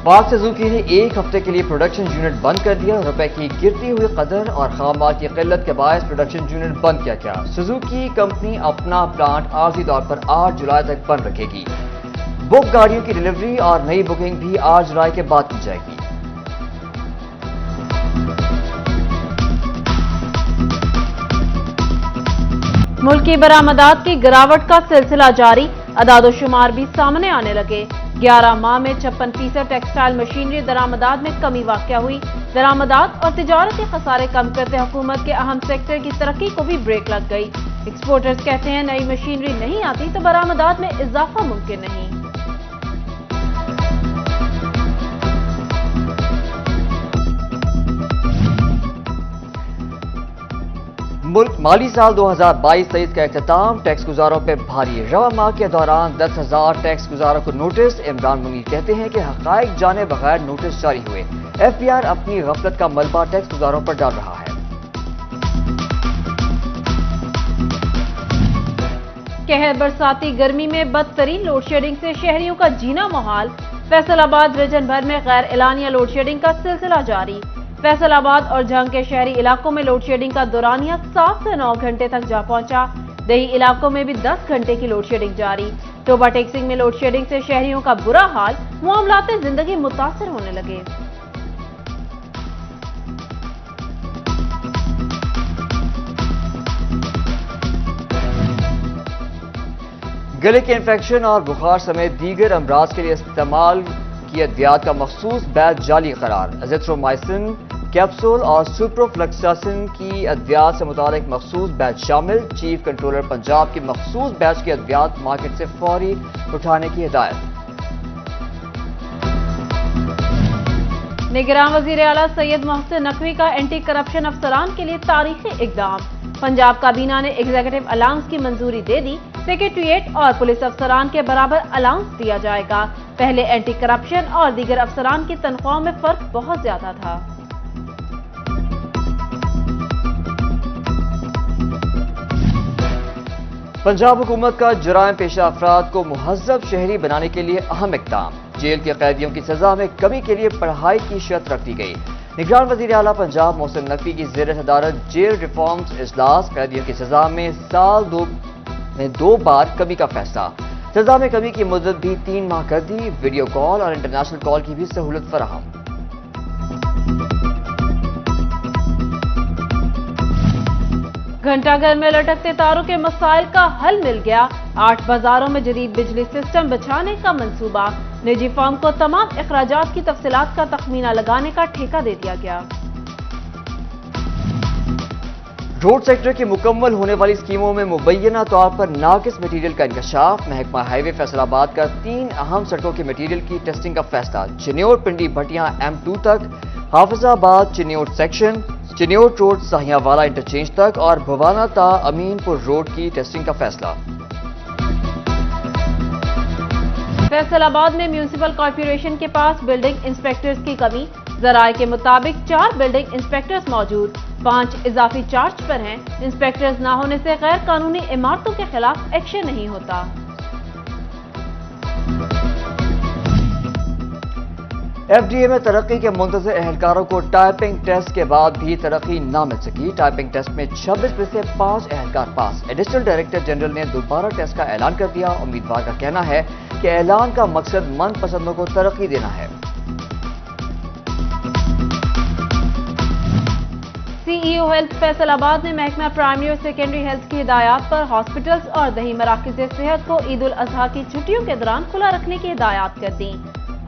پاک سوزوکی نے ایک ہفتے کے لیے پروڈکشن یونٹ بند کر دیا. روپے کی گرتی ہوئی قدر اور خام مال کی قلت کے باعث پروڈکشن یونٹ بند کیا گیا. سوزوکی کمپنی اپنا پلانٹ عارضی طور پر 8 جولائی تک بند رکھے گی. بک گاڑیوں کی ڈیلیوری اور نئی بکنگ بھی 8 جولائی کے بعد کی جائے گی. ملکی برآمدات کی گراوٹ کا سلسلہ جاری. اعداد و شمار بھی سامنے آنے لگے. 11 ماہ میں 56% ٹیکسٹائل مشینری درآمدات میں کمی واقع ہوئی. درآمدات اور تجارتی خسارے کم کرتے حکومت کے اہم سیکٹر کی ترقی کو بھی بریک لگ گئی. ایکسپورٹرز کہتے ہیں نئی مشینری نہیں آتی تو برآمدات میں اضافہ ممکن نہیں. ملک مالی سال 2022-23 کا اختتام ٹیکس گزاروں پہ بھاری. رواں ماہ کے دوران 10,000 ٹیکس گزاروں کو نوٹس. عمران منیر کہتے ہیں کہ حقائق جانے بغیر نوٹس جاری ہوئے. ایف بی آر اپنی غفلت کا ملبہ ٹیکس گزاروں پر ڈال رہا ہے. قہر برساتی گرمی میں بدترین لوڈ شیڈنگ سے شہریوں کا جینا محال. فیصل آباد ریجن بھر میں غیر اعلانیہ لوڈ شیڈنگ کا سلسلہ جاری. فیصل آباد اور جھنگ کے شہری علاقوں میں لوڈ شیڈنگ کا دورانیہ 7 سے 9 گھنٹے تک جا پہنچا. دیہی علاقوں میں بھی 10 گھنٹے کی لوڈ شیڈنگ جاری. ٹوبہ ٹیکسنگ میں لوڈ شیڈنگ سے شہریوں کا برا حال. معاملات زندگی متاثر ہونے لگے. گلے کے انفیکشن اور بخار سمیت دیگر امراض کے لیے استعمال کی ادویات کا مخصوص بیچ جعلی قرار. ازیتھرومائسن کیپسول اور سپروفلکساسن کی ادویات سے متعلق مخصوص بیچ شامل. چیف کنٹرولر پنجاب کی مخصوص بیچ کی ادویات مارکیٹ سے فوری اٹھانے کی ہدایت. نگراں وزیر اعلیٰ سید محسن نقوی کا اینٹی کرپشن افسران کے لیے تاریخی اقدام. پنجاب کابینہ نے ایگزیکٹو الاؤنس کی منظوری دے دی. سیکریٹریٹ اور پولیس افسران کے برابر الاؤنس دیا جائے گا. پہلے اینٹی کرپشن اور دیگر افسران کی تنخواہوں میں فرق بہت زیادہ تھا. پنجاب حکومت کا جرائم پیشہ افراد کو مہذب شہری بنانے کے لیے اہم اقدام. جیل کے قیدیوں کی سزا میں کمی کے لیے پڑھائی کی شرط رکھ دی گئی. نگران وزیر اعلیٰ پنجاب محسن نقوی کی زیر صدارت جیل ریفارمز اجلاس. قیدیوں کی سزا میں سال 2 بار کمی کا فیصلہ. سزا میں کمی کی مدت بھی 3 ماہ کر دی. ویڈیو کال اور انٹرنیشنل کال کی بھی سہولت فراہم. گھنٹہ گھر میں لٹکتے تاروں کے مسائل کا حل مل گیا. 8 بازاروں میں جدید بجلی سسٹم بچھانے کا منصوبہ. نجی فرم کو تمام اخراجات کی تفصیلات کا تخمینہ لگانے کا ٹھیکہ دے دیا گیا. روڈ سیکٹر کی مکمل ہونے والی اسکیموں میں مبینہ طور پر ناقص مٹیریل کا انکشاف. محکمہ ہائی وے فیصل آباد کا 3 اہم سڑکوں کے مٹیریل کی ٹیسٹنگ کا فیصلہ. چنیوٹ پنڈی بھٹیاں M2 تک، حافظ آباد چنیوٹ سیکشن، چنیوٹ روڈ ساہیاں والا انٹرچینج تک اور بھوانا تا امین پور روڈ کی ٹیسٹنگ کا فیصلہ. فیصل آباد میں میونسپل کارپوریشن کے پاس بلڈنگ انسپیکٹرز کی کمی. ذرائع کے مطابق 4 بلڈنگ انسپیکٹرز موجود، 5 اضافی چارج پر ہیں. انسپیکٹرز نہ ہونے سے غیر قانونی عمارتوں کے خلاف ایکشن نہیں ہوتا. ایف ڈی اے میں ترقی کے منتظر اہلکاروں کو ٹائپنگ ٹیسٹ کے بعد بھی ترقی نہ مل سکی. ٹائپنگ ٹیسٹ میں 26 میں سے 5 اہلکار پاس. ایڈیشنل ڈائریکٹر جنرل نے دوبارہ ٹیسٹ کا اعلان کر دیا. امیدوار کا کہنا ہے کہ اعلان کا مقصد من پسندوں کو ترقی دینا ہے. سی ای او ہیلتھ فیصل آباد نے محکمہ پرائمری اور سیکنڈری ہیلتھ کی ہدایات پر ہاسپٹلز اور دیہی مراکز صحت کو عید الاضحیٰ کی چھٹیوں کے دوران کھلا رکھنے کی ہدایات کر دیں.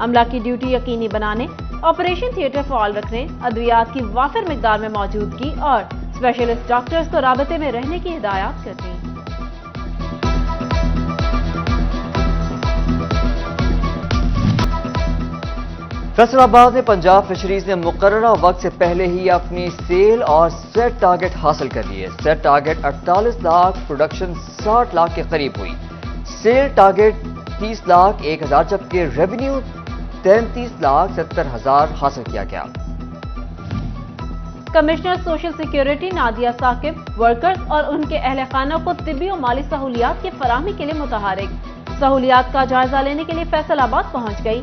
عملہ کی ڈیوٹی یقینی بنانے، آپریشن تھیٹر فعال رکھنے، ادویات کی وافر مقدار میں موجودگی اور اسپیشلسٹ ڈاکٹرز کو رابطے میں رہنے کی ہدایات کر دیں. فیصل آباد میں پنجاب فشریز نے مقررہ وقت سے پہلے ہی اپنی سیل اور سیٹ ٹارگٹ حاصل کر لیے. Set target 48 lakh, production 60 lakh کے قریب ہوئی. سیل ٹارگٹ 30 لاکھ 1,000 جبکہ ریونیو 33 لاکھ 70 ہزار حاصل کیا گیا. Commissioner social security Nadia Saqib workers اور ان کے اہل خانہ کو طبی و مالی سہولیات کی فراہمی کے لیے متحرک. سہولیات کا جائزہ لینے کے لیے فیصل آباد پہنچ گئی.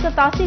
87